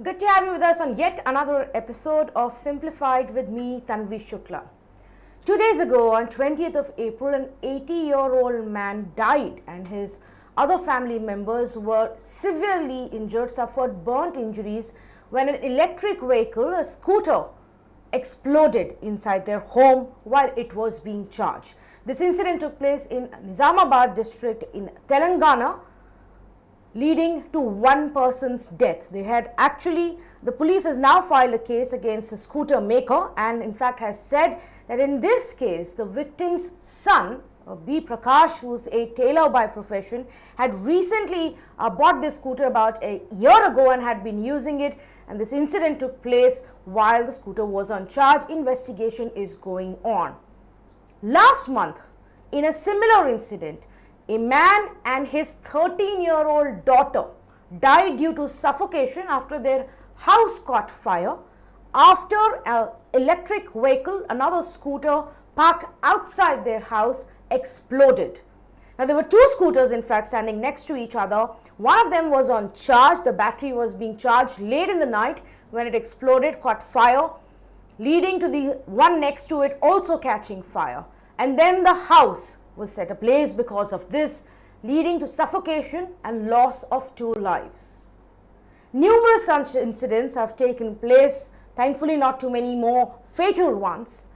Good to have you with us on yet another episode of Simplified with me, Tanvi Shukla. 2 days ago, on 20th of April, an 80-year-old man died and his other family members were severely injured, suffered burnt injuries when an electric vehicle, a scooter, exploded inside their home while it was being charged. This incident took place in Nizamabad district in Telangana, leading to one person's death. The police has now filed a case against the scooter maker and in fact has said that in this case, the victim's son, B. Prakash, who's a tailor by profession, had recently bought this scooter about a year ago and had been using it, and this incident took place while the scooter was on charge. Investigation is going on. Last month, in a similar incident, a man and his 13-year-old daughter died due to suffocation after their house caught fire after an electric vehicle, another scooter parked outside their house, exploded. Now, there were two scooters in fact standing next to each other. One of them was on charge. The battery was being charged late in the night when it exploded, caught fire, leading to the one next to it also catching fire. And then the house was set ablaze because of this, leading to suffocation and loss of 2 lives. Numerous such incidents have taken place, thankfully not too many more fatal ones,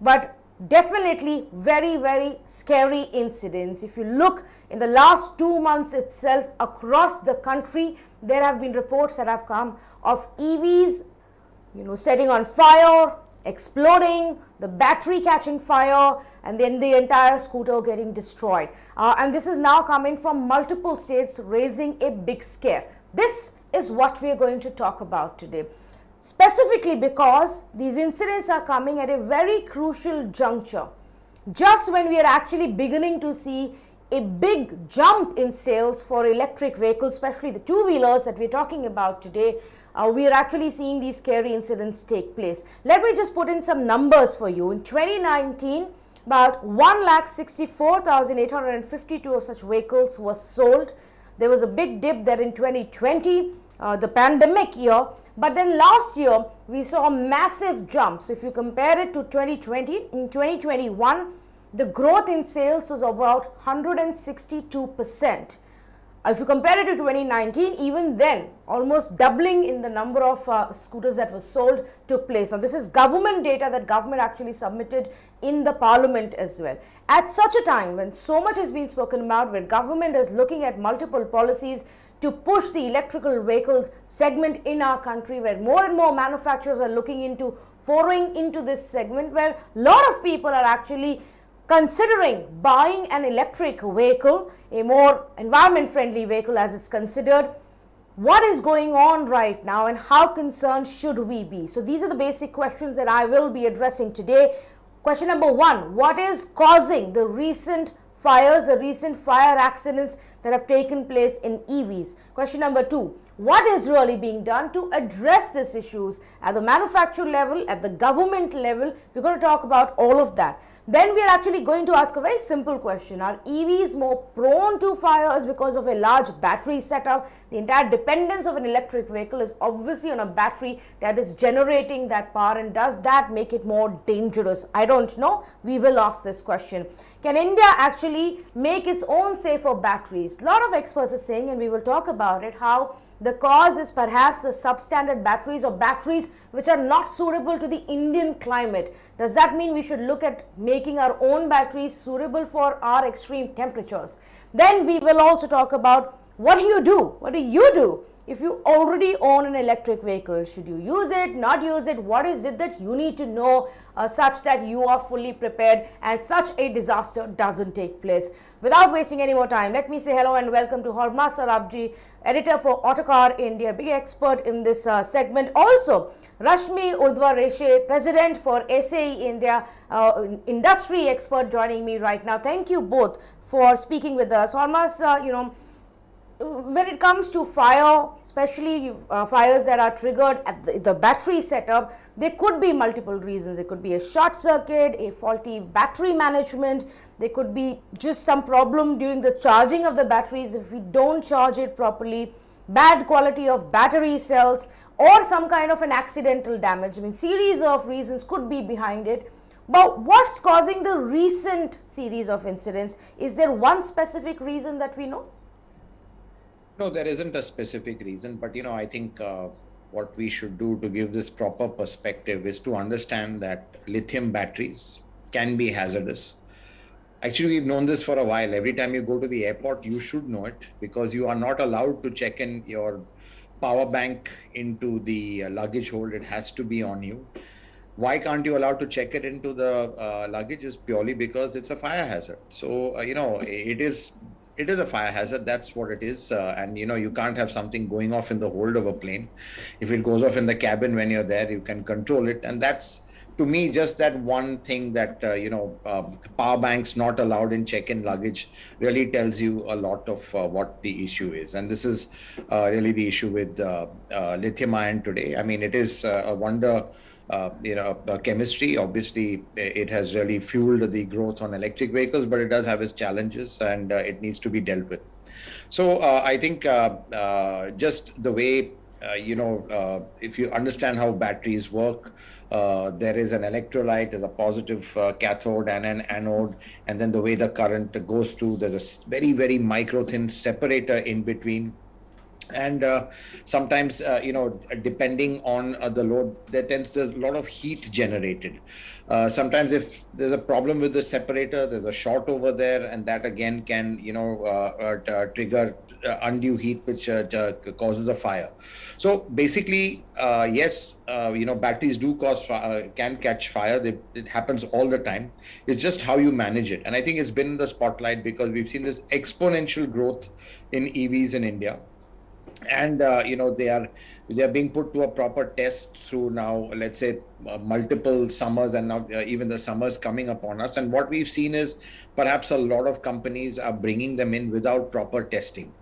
but definitely very, very scary incidents. If you look in the last 2 months itself across the country, there have been reports that have come of EVs, setting on fire, exploding, the battery catching fire, and then the entire scooter getting destroyed. And this is now coming from multiple states, raising a big scare. This is what we are going to talk about today, specifically because these incidents are coming at a very crucial juncture, just when we are actually beginning to see a big jump in sales for electric vehicles, especially the two-wheelers that we're talking about today. We are actually seeing these scary incidents take place. Let me just put in some numbers for you. In 2019, about 1,64,852 of such vehicles were sold. There was a big dip there in 2020, the pandemic year. But then last year, we saw a massive jump. So if you compare it to 2020, in 2021, the growth in sales was about 162%. If you compare it to 2019, even then, almost doubling in the number of scooters that were sold took place. Now, this is government data that government actually submitted in the parliament as well. At such a time when so much has been spoken about, where government is looking at multiple policies to push the electrical vehicles segment in our country, where more and more manufacturers are looking into foraying into this segment, where a lot of people are actually considering buying an electric vehicle, a more environment-friendly vehicle as it's considered. What is going on right now and how concerned should we be? So these are the basic questions that I will be addressing today. Question number 1, what is causing the recent fires, the recent fire accidents that have taken place in EVs? Question number 2, what is really being done to address these issues at the manufacturer level, at the government level? We're going to talk about all of that. Then we are actually going to ask a very simple question. Are EVs more prone to fires because of a large battery setup? The entire dependence of an electric vehicle is obviously on a battery that is generating that power, and does that make it more dangerous? I don't know. We will ask this question. Can India actually make its own safer batteries? A lot of experts are saying, and we will talk about it, how the cause is perhaps the substandard batteries or batteries which are not suitable to the Indian climate. Does that mean we should look at making our own batteries suitable for our extreme temperatures? Then we will also talk about what do you do? What do you do if you already own an electric vehicle? Should you use it, not use it? What is it that you need to know such that you are fully prepared and such a disaster doesn't take place? Without wasting any more time, let me say hello and welcome to Hormazd Sorabjee, editor for Autocar India, big expert in this segment. Also, Rashmi Urdhwareshe, president for SAE India, industry expert, joining me right now. Thank you both for speaking with us. Hormazd, when it comes to fire, especially fires that are triggered at the battery setup, there could be multiple reasons. It could be a short circuit, a faulty battery management. There could be just some problem during the charging of the batteries if we don't charge it properly. bad quality of battery cells, or some kind of an accidental damage. I mean, series of reasons could be behind it. But what's causing the recent series of incidents? Is there one specific reason that we know? No, there isn't a specific reason, but I think what we should do to give this proper perspective is to understand that lithium batteries can be hazardous. Actually, we've known this for a while. Every time you go to the airport, you should know it, because you are not allowed to check in your power bank into the luggage hold. It has to be on you. Why can't you allow to check it into the luggage? Is purely because it's a fire hazard. So it is a fire hazard. That's what it is. And you can't have something going off in the hold of a plane. If it goes off in the cabin when you're there, you can control it. And that's, to me, just that one thing that power banks not allowed in check-in luggage really tells you a lot of what the issue is. And this is really the issue with lithium ion today. I mean, it is a wonder chemistry. Obviously, it has really fueled the growth on electric vehicles, but it does have its challenges, and it needs to be dealt with. So I think just the way, if you understand how batteries work, there is an electrolyte, there's a positive cathode and an anode, and then the way the current goes through, there's a very, very micro thin separator in between. And sometimes, depending on the load, there's a lot of heat generated. Sometimes if there's a problem with the separator, there's a short over there, and that again can, trigger undue heat, which causes a fire. So basically, yes, batteries do can catch fire. It happens all the time. It's just how you manage it. And I think it's been in the spotlight because we've seen this exponential growth in EVs in India. And they are being put to a proper test through now, let's say, multiple summers, and now even the summers coming upon us. And what we've seen is perhaps a lot of companies are bringing them in without proper testing.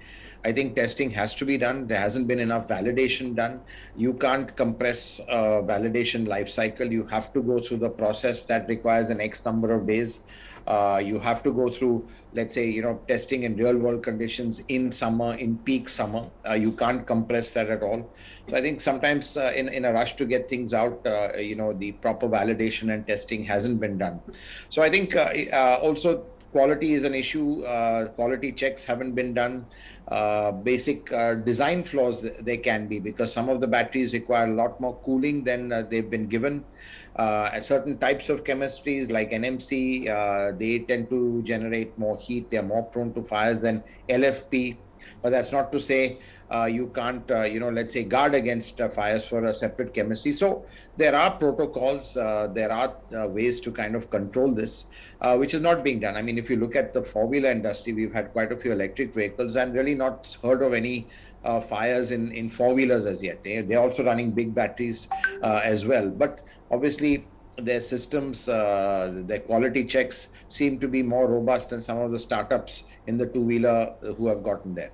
I think testing has to be done. There hasn't been enough validation done. You can't compress validation life cycle. You have to go through the process that requires an X number of days. You have to go through, let's say, testing in real world conditions in summer, in peak summer. You can't compress that at all. So I think sometimes in a rush to get things out, the proper validation and testing hasn't been done. So I think also quality is an issue. Quality checks haven't been done. Basic design flaws they can be, because some of the batteries require a lot more cooling than they've been given. Certain types of chemistries like NMC, they tend to generate more heat. They're more prone to fires than LFP. But that's not to say you can't, let's say, guard against fires for a separate chemistry. So there are protocols, there are ways to kind of control this, which is not being done. I mean, if you look at the four-wheeler industry, we've had quite a few electric vehicles and really not heard of any fires in four-wheelers as yet. They're also running big batteries as well. But obviously, their systems, their quality checks seem to be more robust than some of the startups in the two-wheeler who have gotten there.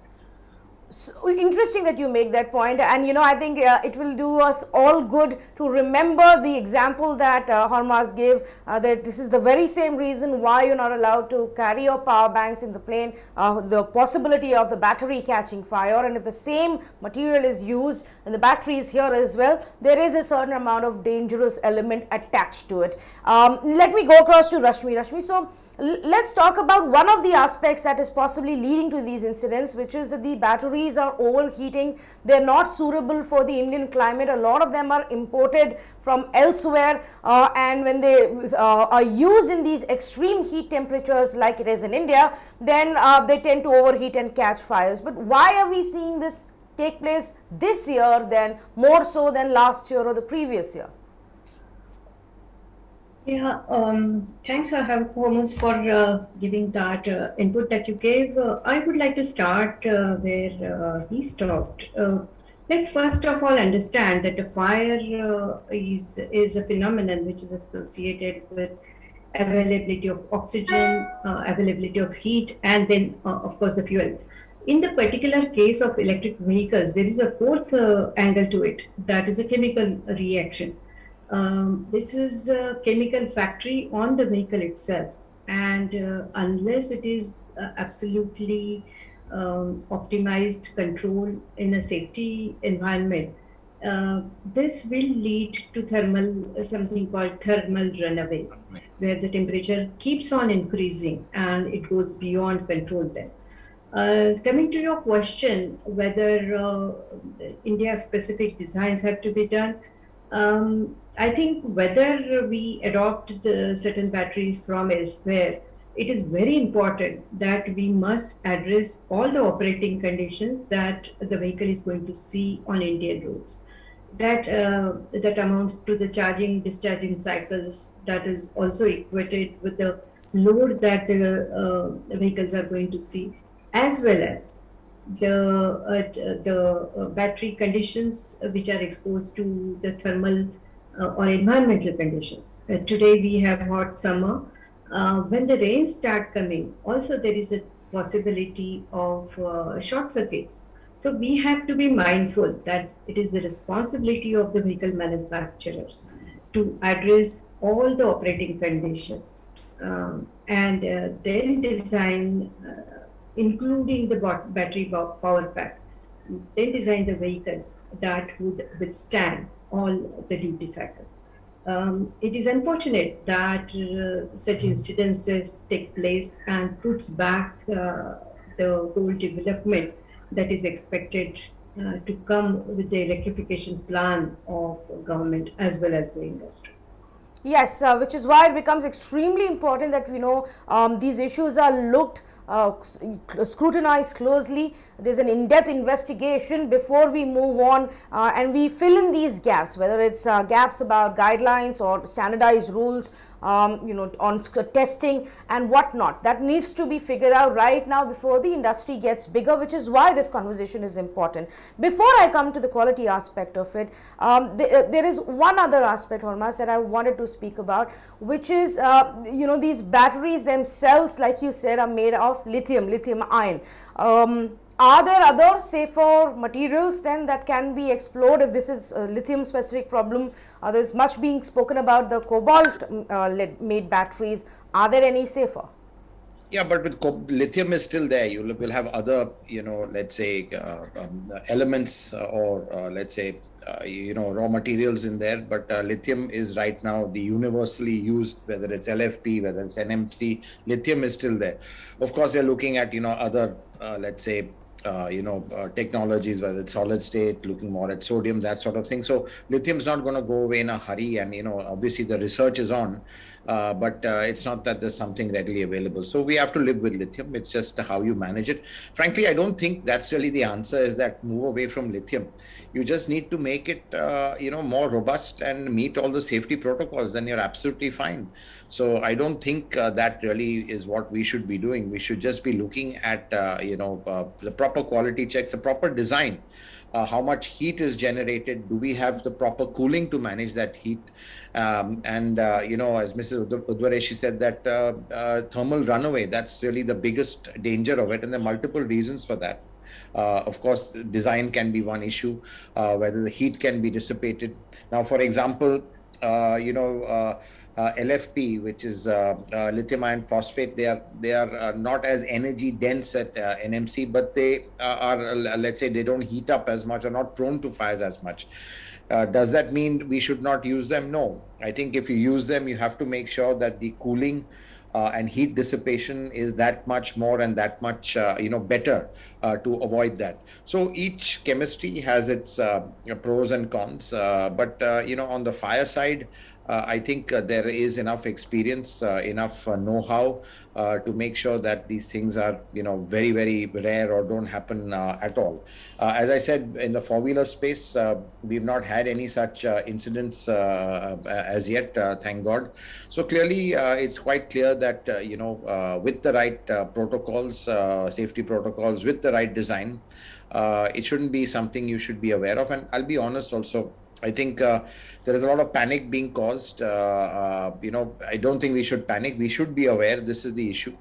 So interesting that you make that point, and I think it will do us all good to remember the example that Hormazd gave, that this is the very same reason why you're not allowed to carry your power banks in the plane, the possibility of the battery catching fire, and if the same material is used and the battery is here as well, there is a certain amount of dangerous element attached to it. Let me go across to Rashmi. So let's talk about one of the aspects that is possibly leading to these incidents, which is that the batteries are overheating. They're not suitable for the Indian climate. A lot of them are imported from elsewhere, and when they are used in these extreme heat temperatures like it is in India, then they tend to overheat and catch fires. But why are we seeing this take place this year then more so than last year or the previous year? Yeah, thanks, Hormazd, for giving that input that you gave. I would like to start where he stopped. Let's first of all understand that the fire is a phenomenon which is associated with availability of oxygen, availability of heat, and then, of course, the fuel. In the particular case of electric vehicles, there is a fourth angle to it, that is a chemical reaction. This is a chemical factory on the vehicle itself, and unless it is absolutely optimized control in a safety environment, this will lead to something called thermal runaways, where the temperature keeps on increasing and it goes beyond control then. Coming to your question, whether India-specific designs have to be done, I think whether we adopt certain batteries from elsewhere, it is very important that we must address all the operating conditions that the vehicle is going to see on Indian roads. That amounts to the charging, discharging cycles, that is also equated with the load that the vehicles are going to see, as well as the battery conditions which are exposed to the thermal or environmental conditions. Today we have hot summer. When the rains start coming, also there is a possibility of short circuits. So we have to be mindful that it is the responsibility of the vehicle manufacturers to address all the operating conditions and then design, including the battery power pack, then design the vehicles that would withstand all the duty cycle. It is unfortunate that such incidences take place and puts back the whole development that is expected to come with the electrification plan of government as well as the industry. Yes, which is why it becomes extremely important that we know these issues are looked scrutinized closely. There's an in-depth investigation before we move on and we fill in these gaps, whether it's gaps about guidelines or standardized rules, on testing and whatnot. That needs to be figured out right now before the industry gets bigger, which is why this conversation is important. Before I come to the quality aspect of it, there is one other aspect, Hormazd, that I wanted to speak about, which is, these batteries themselves, like you said, are made of lithium ion. Are there other safer materials then that can be explored if this is a lithium specific problem? There's much being spoken about the cobalt made batteries. Are there any safer? Yeah, but with lithium is still there. You will have other, let's say elements or let's say, raw materials in there. But lithium is right now the universally used, whether it's LFP, whether it's NMC, lithium is still there. Of course, they're looking at, other, let's say, technologies, whether it's solid state, looking more at sodium, that sort of thing. So lithium is not going to go away in a hurry, and obviously the research is on, but it's not that there's something readily available. So we have to live with lithium. It's just how you manage it. Frankly, I don't think that's really the answer, is that move away from lithium. You just need to make it more robust and meet all the safety protocols, then you're absolutely fine. So I don't think that really is what we should be doing. We should just be looking at the proper quality checks, the proper design. How much heat is generated? Do we have the proper cooling to manage that heat? As Mrs. Urdhwareshe said, that thermal runaway, that's really the biggest danger of it, and there are multiple reasons for that. Of course, design can be one issue, whether the heat can be dissipated. Now, for example, LFP, which is lithium iron phosphate, they are not as energy dense at NMC, but they are, let's say, they don't heat up as much or not prone to fires as much. Does that mean we should not use them? No. I think if you use them, you have to make sure that the cooling and heat dissipation is that much more and that much better to avoid that. So each chemistry has its pros and cons, but on the fire side, I think there is enough experience, enough know-how to make sure that these things are, very, very rare or don't happen at all. As I said, in the four-wheeler space, we've not had any such incidents as yet, thank God. So clearly, it's quite clear that, with the right protocols, safety protocols, with the right design, it shouldn't be something you should be aware of. And I'll be honest also, I think there is a lot of panic being caused. I don't think we should panic. We should be aware this is the issue.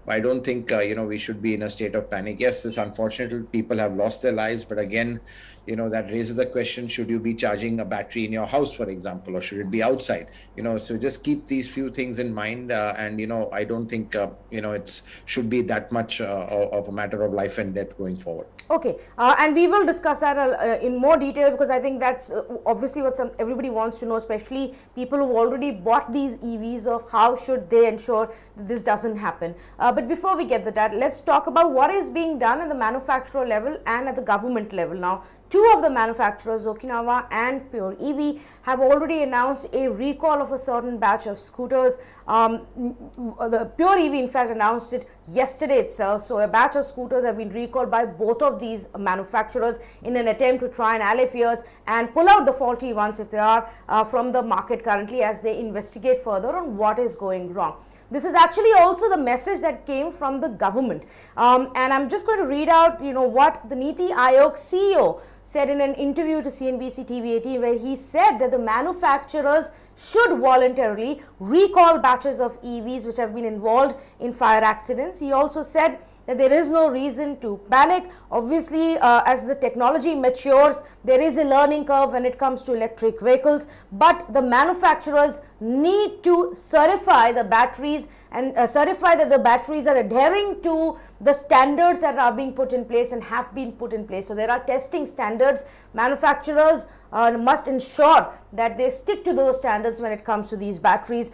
I don't think we should be in a state of panic. Yes, it's unfortunate people have lost their lives, but again, that raises the question: should you be charging a battery in your house, for example, or should it be outside? So just keep these few things in mind, and I don't think it's should be that much of a matter of life and death going forward. Okay, and we will discuss that in more detail, because I think that's obviously what everybody wants to know, especially people who've already bought these EVs, of how should they ensure that this doesn't happen. But before we get to that, let's talk about what is being done at the manufacturer level and at the government level. Now, two of the manufacturers, Okinawa and Pure EV, have already announced a recall of a certain batch of scooters. The Pure EV, in fact, announced it yesterday itself. So a batch of scooters have been recalled by both of these manufacturers in an attempt to try and allay fears and pull out the faulty ones, if they are, from the market currently, as they investigate further on what is going wrong. This is actually also the message that came from the government. And I'm just going to read out, what the Niti Aayog CEO said in an interview to CNBC TV 18, where he said that the manufacturers should voluntarily recall batches of EVs which have been involved in fire accidents. He also said that there is no reason to panic. Obviously, as the technology matures, there is a learning curve when it comes to electric vehicles, but the manufacturers need to certify the batteries and certify that the batteries are adhering to the standards that are being put in place and have been put in place. So there are testing standards. Manufacturers must ensure that they stick to those standards when it comes to these batteries.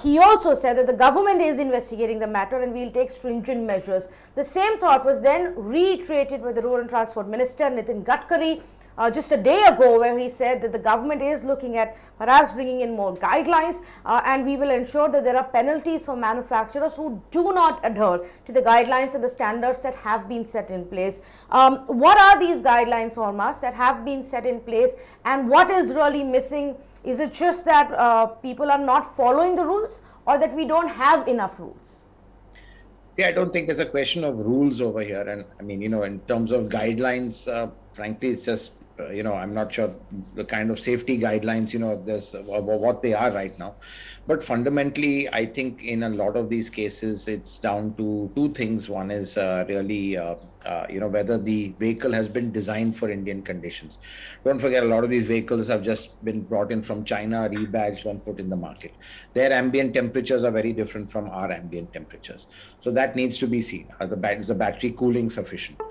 He also said that the government is investigating the matter and will take stringent measures. The same thought was then reiterated by the Road and Transport Minister Nitin Gadkari just a day ago, where he said that the government is looking at perhaps bringing in more guidelines, and we will ensure that there are penalties for manufacturers who do not adhere to the guidelines and the standards that have been set in place. What are these guidelines, Hormazd, that have been set in place, and what is really missing? Is it just that people are not following the rules, or that we don't have enough rules? Yeah, I don't think it's a question of rules over here. And I mean, in terms of guidelines, frankly, it's just, I'm not sure the kind of safety guidelines, there's what they are right now. But fundamentally, I think in a lot of these cases, it's down to two things. One is really, whether the vehicle has been designed for Indian conditions. Don't forget, a lot of these vehicles have just been brought in from China, rebadged and put in the market. Their ambient temperatures are very different from our ambient temperatures. So that needs to be seen. Is the battery cooling sufficient?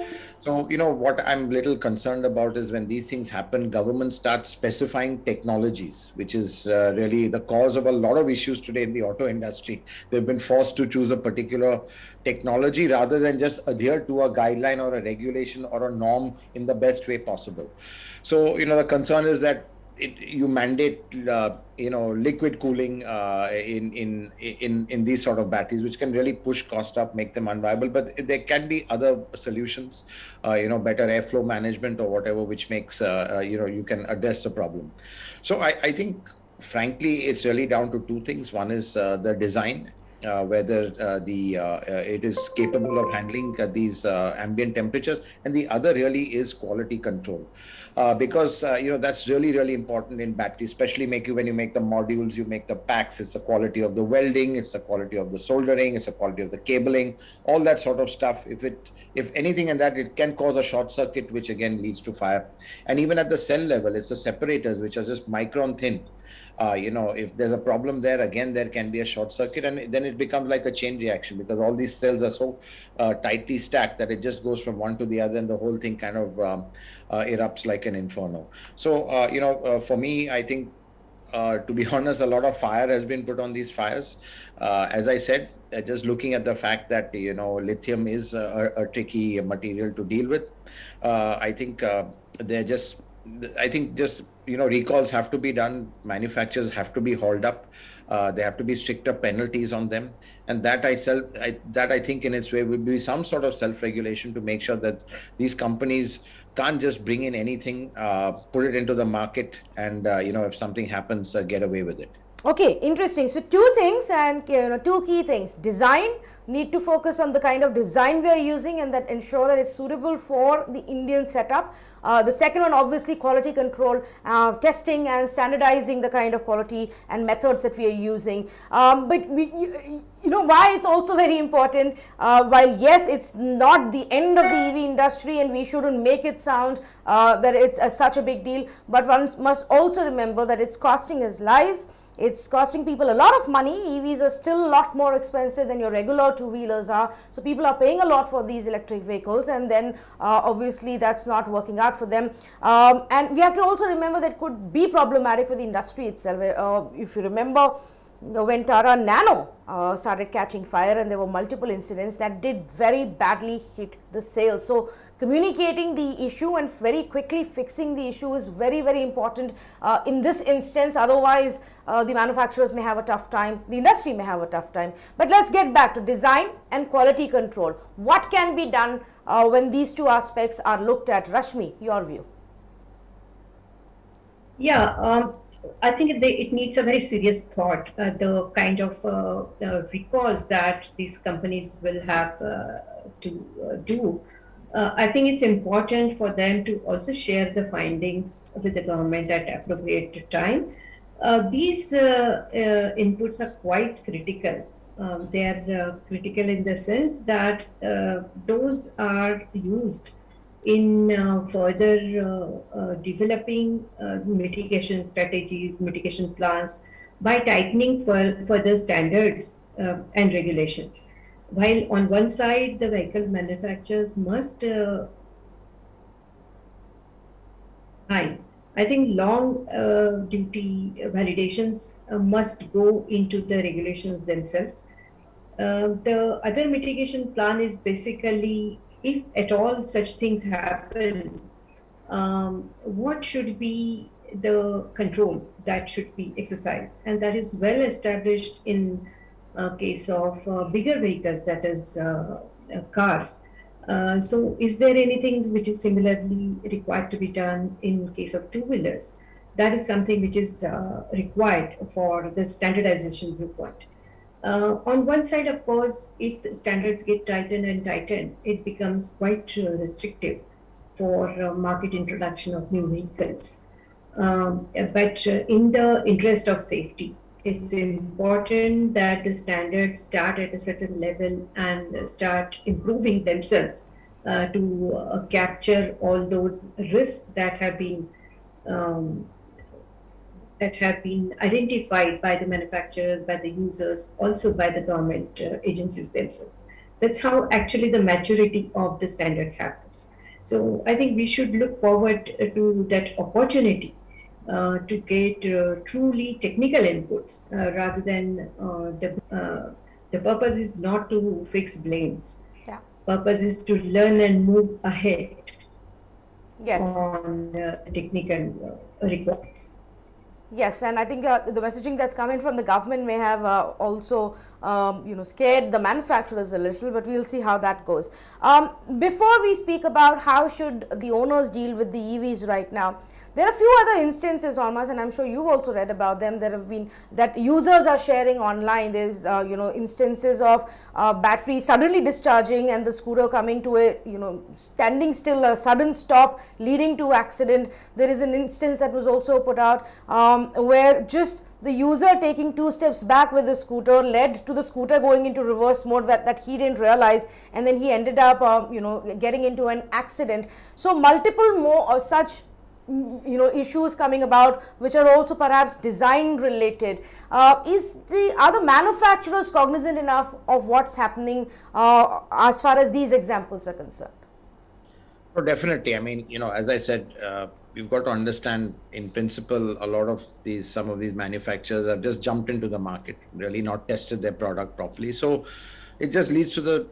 So, what I'm little concerned about is when these things happen, government starts specifying technologies, which is really the cause of a lot of issues today in the auto industry. They've been forced to choose a particular technology rather than just adhere to a guideline or a regulation or a norm in the best way possible. So, the concern is that you mandate, liquid cooling in these sort of batteries, which can really push cost up, make them unviable. But there can be other solutions, better airflow management or whatever, which makes, you can address the problem. So I think, frankly, it's really down to two things. One is the design, whether it is capable of handling these ambient temperatures, and the other really is quality control, because that's really important in batteries, especially when you make the modules, you make the packs. It's the quality of the welding, it's the quality of the soldering, it's the quality of the cabling, all that sort of stuff. If anything in that, it can cause a short circuit, which again leads to fire. And even at the cell level, it's the separators, which are just micron thin. If there's a problem there, again, there can be a short circuit, and then it becomes like a chain reaction, because all these cells are so tightly stacked that it just goes from one to the other, and the whole thing kind of erupts like an inferno. So, for me, I think, to be honest, a lot of fire has been put on these fires. As I said, just looking at the fact that, lithium is a tricky material to deal with, I think recalls have to be done. Manufacturers have to be hauled up. There have to be stricter penalties on them, and that I think in its way will be some sort of self-regulation to make sure that these companies can't just bring in anything, put it into the market, and if something happens, get away with it. Okay, interesting. So two things, and two key things: design, need to focus on the kind of design we are using and that ensure that it's suitable for the Indian setup. The second one, obviously, quality control, testing and standardizing the kind of quality and methods that we are using. But you know why it's also very important, while yes, it's not the end of the EV industry and we shouldn't make it sound that it's such a big deal, but one must also remember that it's costing us lives. It's costing people a lot of money. EVs are still a lot more expensive than your regular two-wheelers are. So people are paying a lot for these electric vehicles, and then obviously that's not working out for them. And we have to also remember that it could be problematic for the industry itself. If you remember, when Tata Nano started catching fire and there were multiple incidents that did very badly hit the sales. So communicating the issue and very quickly fixing the issue is very, very important in this instance. Otherwise, the manufacturers may have a tough time, the industry may have a tough time. But let's get back to design and quality control. What can be done when these two aspects are looked at? Rashmi, your view. Yeah, I think it needs a very serious thought. The kind of recalls that these companies will have to do. I think it's important for them to also share the findings with the government at appropriate time. These inputs are quite critical. They are critical in the sense that those are used in further developing mitigation strategies, mitigation plans by tightening further standards and regulations. While on one side, the vehicle manufacturers must I think long duty validations must go into the regulations themselves. The other mitigation plan is basically, if at all such things happen, what should be the control that should be exercised? And that is well established in case of bigger vehicles, that is cars. So is there anything which is similarly required to be done in case of two-wheelers? That is something which is required for the standardization viewpoint. On one side, of course, if standards get tightened and tightened, it becomes quite restrictive for market introduction of new vehicles. But in the interest of safety, it's important that the standards start at a certain level and start improving themselves to capture all those risks that have been identified by the manufacturers, by the users, also by the government agencies themselves. That's how actually the maturity of the standards happens. So I think we should look forward to that opportunity to get truly technical inputs rather than the purpose is not to fix blames. Yeah. Purpose is to learn and move ahead. Yes. On technical requirements. Yes, and I think the messaging that's coming from the government may have also, scared the manufacturers a little, but we'll see how that goes. Before we speak about how should the owners deal with the EVs right now, there are a few other instances, Hormazd, and I'm sure you've also read about them. There have been that users are sharing online. There's instances of battery suddenly discharging and the scooter coming to a standing still, a sudden stop leading to accident. There is an instance that was also put out where just the user taking 2 steps back with the scooter led to the scooter going into reverse mode that he didn't realize, and then he ended up getting into an accident. So multiple more such issues coming about, which are also perhaps design related. Are the manufacturers cognizant enough of what's happening as far as these examples are concerned? Oh, definitely. I mean, as I said, we've got to understand in principle, some of these manufacturers have just jumped into the market, really not tested their product properly. So it just leads to the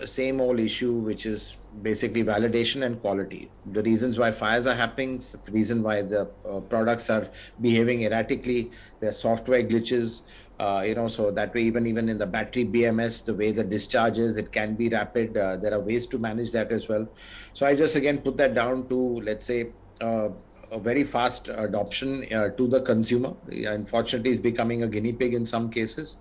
same old issue, which is basically validation and quality. The reasons why fires are happening, the reason why the products are behaving erratically, there are software glitches, so that way even in the battery BMS, the way the discharge is, it can be rapid. There are ways to manage that as well. So I just again put that down to, let's say, a very fast adoption to the consumer. Unfortunately, is becoming a guinea pig in some cases.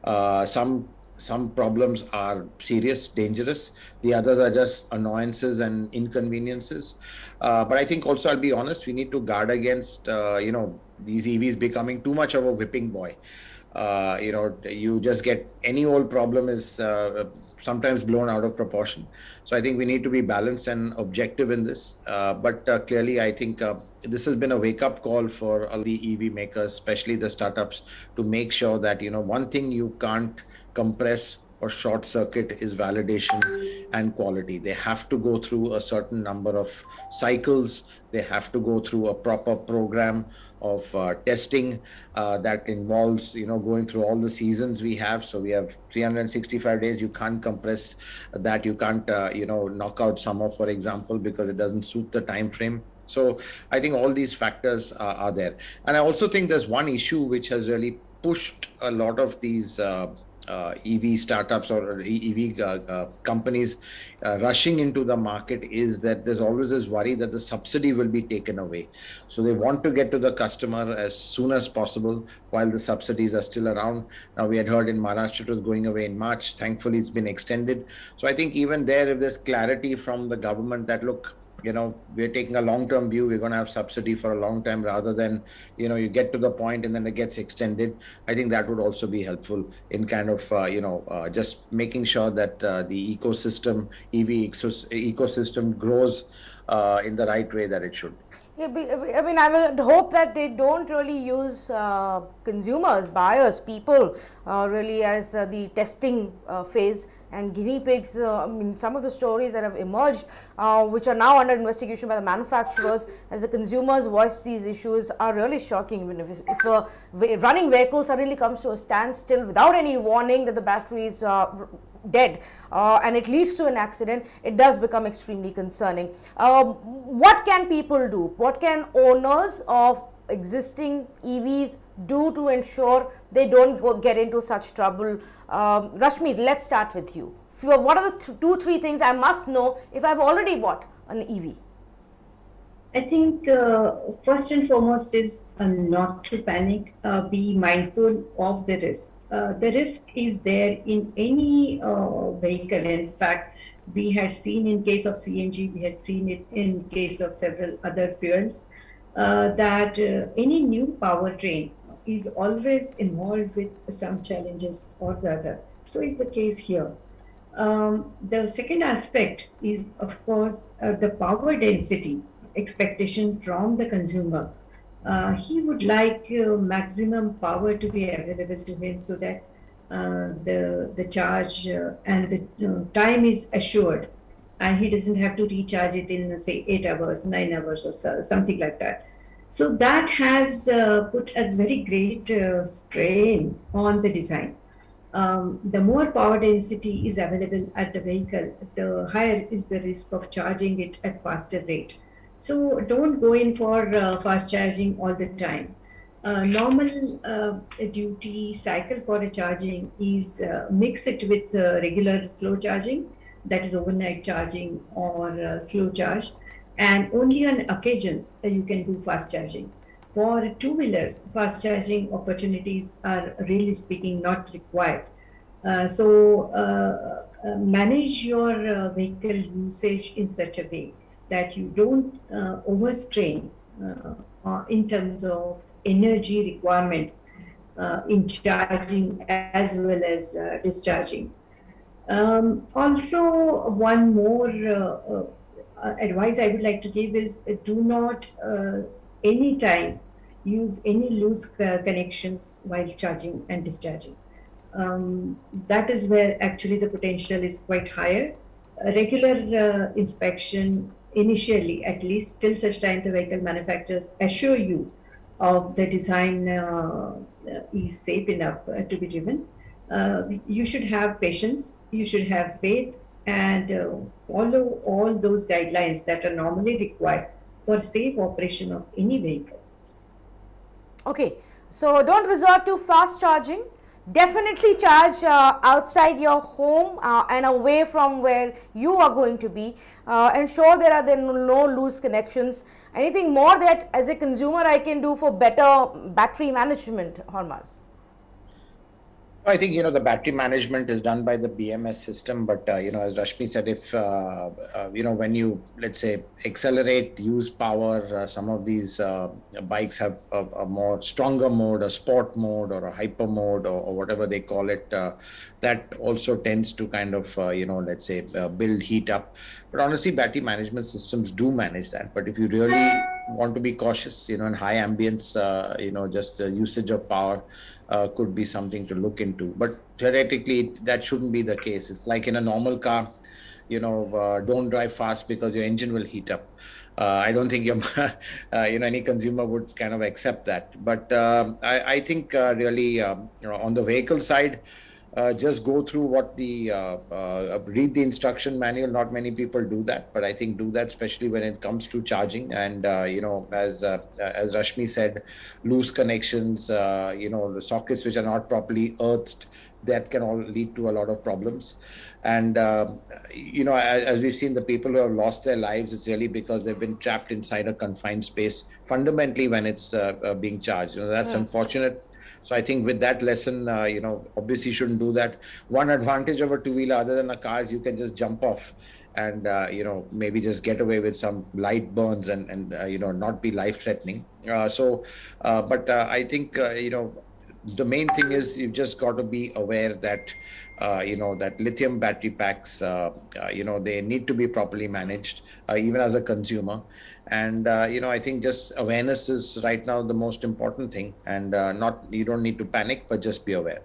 Some some problems are serious, dangerous. The others are just annoyances and inconveniences. But I think also, I'll be honest, we need to guard against, these EVs becoming too much of a whipping boy. You just get any old problem is sometimes blown out of proportion. So I think we need to be balanced and objective in this. But clearly, I think this has been a wake-up call for all the EV makers, especially the startups, to make sure that, one thing you can't compress or short circuit is validation and quality. They have to go through a certain number of cycles. They have to go through a proper program of testing that involves, going through all the seasons we have. So we have 365 days. You can't compress that. You can't, knock out summer, for example, because it doesn't suit the time frame. So I think all these factors are there. And I also think there's one issue which has really pushed a lot of these EV startups or EV companies rushing into the market, is that there's always this worry that the subsidy will be taken away. So they want to get to the customer as soon as possible while the subsidies are still around. Now, we had heard in Maharashtra it was going away in March. Thankfully, it's been extended. So I think even there, if there's clarity from the government that, look, we're taking a long-term view, we're going to have subsidy for a long time, rather than, you get to the point and then it gets extended. I think that would also be helpful in kind of, just making sure that the ecosystem, EV ecosystem grows in the right way that it should. Yeah, I mean, I would hope that they don't really use consumers, buyers, people really as the testing phase and guinea pigs. I mean, some of the stories that have emerged, which are now under investigation by the manufacturers, as the consumers voice these issues, are really shocking. I mean, if a running vehicle suddenly comes to a standstill without any warning that the battery is dead and it leads to an accident, it does become extremely concerning. What can people do? What can owners of existing EVs do to ensure they don't get into such trouble? Rashmi, let's start with you. What are the 2-3 things I must know if I've already bought an EV? I think first and foremost is not to panic, be mindful of the risk. The risk is there in any vehicle. In fact, we had seen in case of CNG, we had seen it in case of several other fuels, that any new powertrain is always involved with some challenges or the other. So is the case here. The second aspect is, of course, the power density expectation from the consumer. He would like maximum power to be available to him, so that the charge and the time is assured, and he doesn't have to recharge it in, say, 8 hours, 9 hours, or so, something like that. So that has put a very great strain on the design. The more power density is available at the vehicle, the higher is the risk of charging it at faster rate. So don't go in for fast charging all the time. Normal duty cycle for a charging is mix it with regular slow charging, that is overnight charging or slow charge, and only on occasions you can do fast charging. For two-wheelers, fast charging opportunities are really speaking not required. Manage your vehicle usage in such a way that you don't overstrain in terms of energy requirements in charging as well as discharging. Also, one more advice I would like to give is do not anytime use any loose connections while charging and discharging. That is where actually the potential is quite higher. A regular inspection initially, at least till such time the vehicle manufacturers assure you of the design is safe enough to be driven. You should have patience, you should have faith, and follow all those guidelines that are normally required for safe operation of any vehicle. Okay, so don't resort to fast charging. Definitely charge outside your home and away from where you are going to be. Ensure there are no loose connections. Anything more that as a consumer I can do for better battery management, Hormazd? I think, the battery management is done by the BMS system, but, as Rashmi said, if, when you, let's say, accelerate, use power, some of these bikes have a more stronger mode, a sport mode or a hyper mode or whatever they call it, that also tends to kind of, let's say, build heat up. But honestly, battery management systems do manage that. But if you really want to be cautious, in high ambience, just the usage of power, could be something to look into. But theoretically, that shouldn't be the case. It's like in a normal car, don't drive fast because your engine will heat up. I don't think any consumer would kind of accept that. But I think really, on the vehicle side, just go through what read the instruction manual. Not many people do that, but I think do that, especially when it comes to charging. And as Rashmi said, loose connections, the sockets which are not properly earthed, that can all lead to a lot of problems. And as we've seen, the people who have lost their lives, it's really because they've been trapped inside a confined space, fundamentally when it's being charged. That's unfortunate. So I think with that lesson, obviously you shouldn't do that. One advantage of a two-wheeler other than a car is you can just jump off and, maybe just get away with some light burns and not be life-threatening. But I think, the main thing is you've just got to be aware that, that lithium battery packs, they need to be properly managed, even as a consumer. And, I think just awareness is right now the most important thing, and you don't need to panic, but just be aware.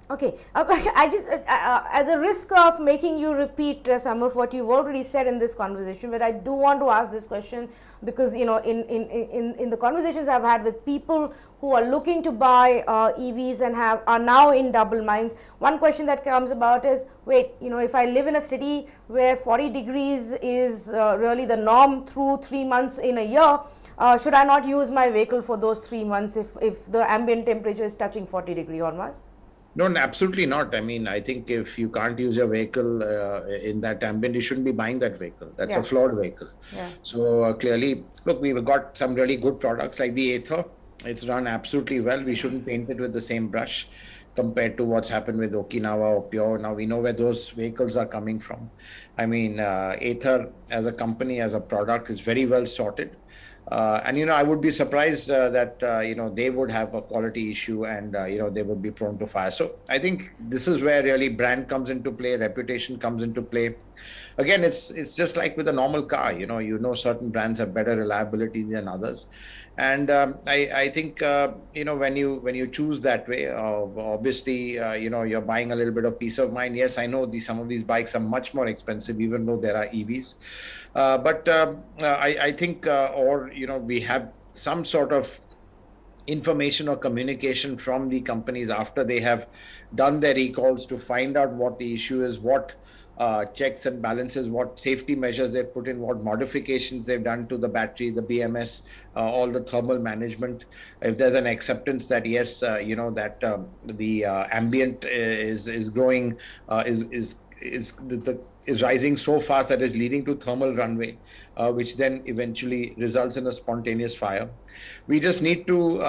Okay, I just, at the risk of making you repeat some of what you've already said in this conversation, but I do want to ask this question because, in the conversations I've had with people who are looking to buy EVs and are now in double minds, one question that comes about is, wait, if I live in a city where 40 degrees is really the norm through 3 months in a year, should I not use my vehicle for those 3 months if the ambient temperature is touching 40 degrees, Hormazd? No, absolutely not. I mean, I think if you can't use your vehicle in that ambient, you shouldn't be buying that vehicle. That's a flawed vehicle. Yeah. So clearly, look, we've got some really good products like the Ather. It's run absolutely well. We shouldn't paint it with the same brush compared to what's happened with Okinawa or Pure. Now we know where those vehicles are coming from. I mean, Ather as a company, as a product, is very well sorted. And I would be surprised that they would have a quality issue and they would be prone to fire. So I think this is where really brand comes into play, reputation comes into play. Again, it's just like with a normal car. Certain brands have better reliability than others, and I think when you choose that way, obviously you're buying a little bit of peace of mind. Yes, I know some of these bikes are much more expensive, even though there are EVs. But I think, we have some sort of information or communication from the companies after they have done their recalls to find out what the issue is, what checks and balances, what safety measures they've put in, what modifications they've done to the battery, the BMS, all the thermal management. If there's an acceptance that yes, the ambient is growing, is rising so fast that is leading to thermal runaway, which then eventually results in a spontaneous fire. We just need to,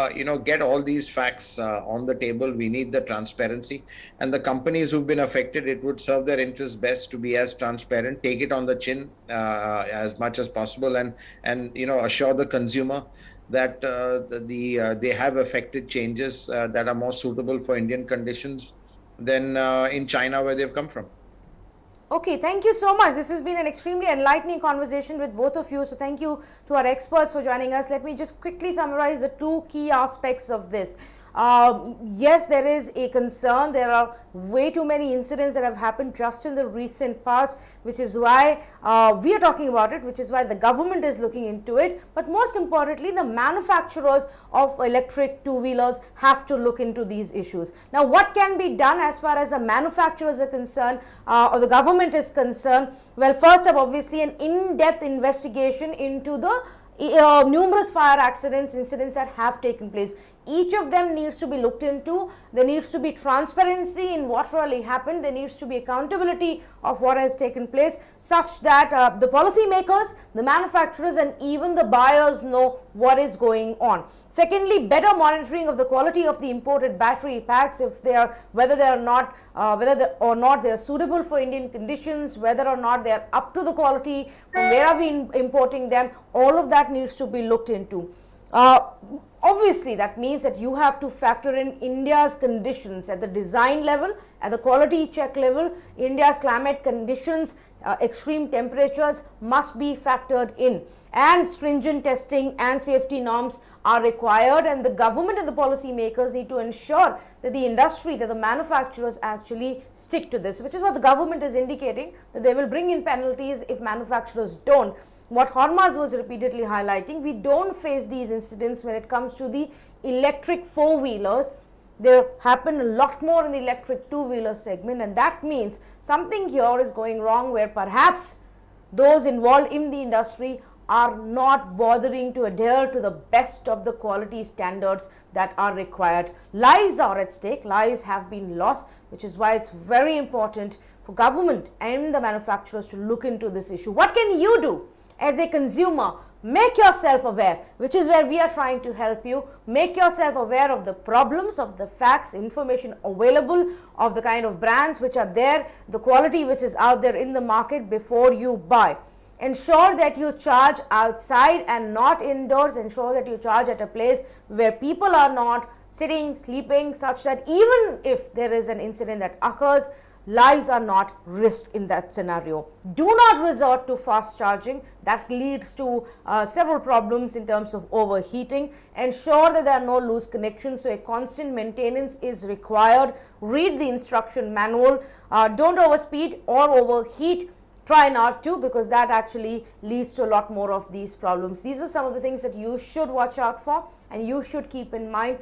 get all these facts on the table. We need the transparency, and the companies who've been affected, it would serve their interest best to be as transparent, take it on the chin as much as possible, and assure the consumer that they have effected changes that are more suitable for Indian conditions than in China where they've come from. Okay, thank you so much. This has been an extremely enlightening conversation with both of you. So thank you to our experts for joining us. Let me just quickly summarize the two key aspects of this. Yes, there is a concern. There are way too many incidents that have happened just in the recent past, which is why we are talking about it, which is why the government is looking into it. But most importantly, the manufacturers of electric two-wheelers have to look into these issues. Now, what can be done as far as the manufacturers are concerned or the government is concerned? Well, first up, obviously, an in-depth investigation into the numerous fire incidents that have taken place. Each of them needs to be looked into. There needs to be transparency in what really happened. There needs to be accountability of what has taken place, such that the policymakers, the manufacturers, and even the buyers know what is going on. Secondly, better monitoring of the quality of the imported battery packs, if they are, whether they or not they are suitable for Indian conditions, whether or not they are up to the quality, from where are we importing them. All of that needs to be looked into. Obviously, that means that you have to factor in India's conditions at the design level, at the quality check level. India's climate conditions, extreme temperatures must be factored in, and stringent testing and safety norms are required, and the government and the policy makers need to ensure that the industry, that the manufacturers actually stick to this, which is what the government is indicating, that they will bring in penalties if manufacturers don't. What Hormazd was repeatedly highlighting, we don't face these incidents when it comes to the electric four-wheelers. There happen a lot more in the electric two-wheeler segment, and that means something here is going wrong, where perhaps those involved in the industry are not bothering to adhere to the best of the quality standards that are required. Lives are at stake, lives have been lost, which is why it's very important for government and the manufacturers to look into this issue. What can you do as a consumer? Make yourself aware, which is where we are trying to help you. Make yourself aware of the problems, of the facts, information available, of the kind of brands which are there, the quality which is out there in the market before you buy. Ensure that you charge outside and not indoors. Ensure that you charge at a place where people are not sitting, sleeping, such that even if there is an incident that occurs, lives are not risked in that scenario. Do not resort to fast charging. That leads to several problems in terms of overheating. Ensure that there are no loose connections, so a constant maintenance is required. Read the instruction manual. Don't overspeed or overheat. Try not to, because that actually leads to a lot more of these problems. These are some of the things that you should watch out for and you should keep in mind.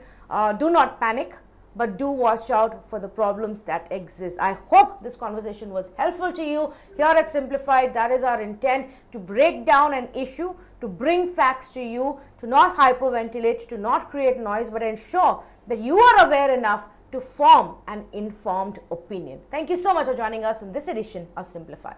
Do not panic, but do watch out for the problems that exist. I hope this conversation was helpful to you. Here at Simplified, that is our intent, to break down an issue, to bring facts to you, to not hyperventilate, to not create noise, but ensure that you are aware enough to form an informed opinion. Thank you so much for joining us in this edition of Simplified.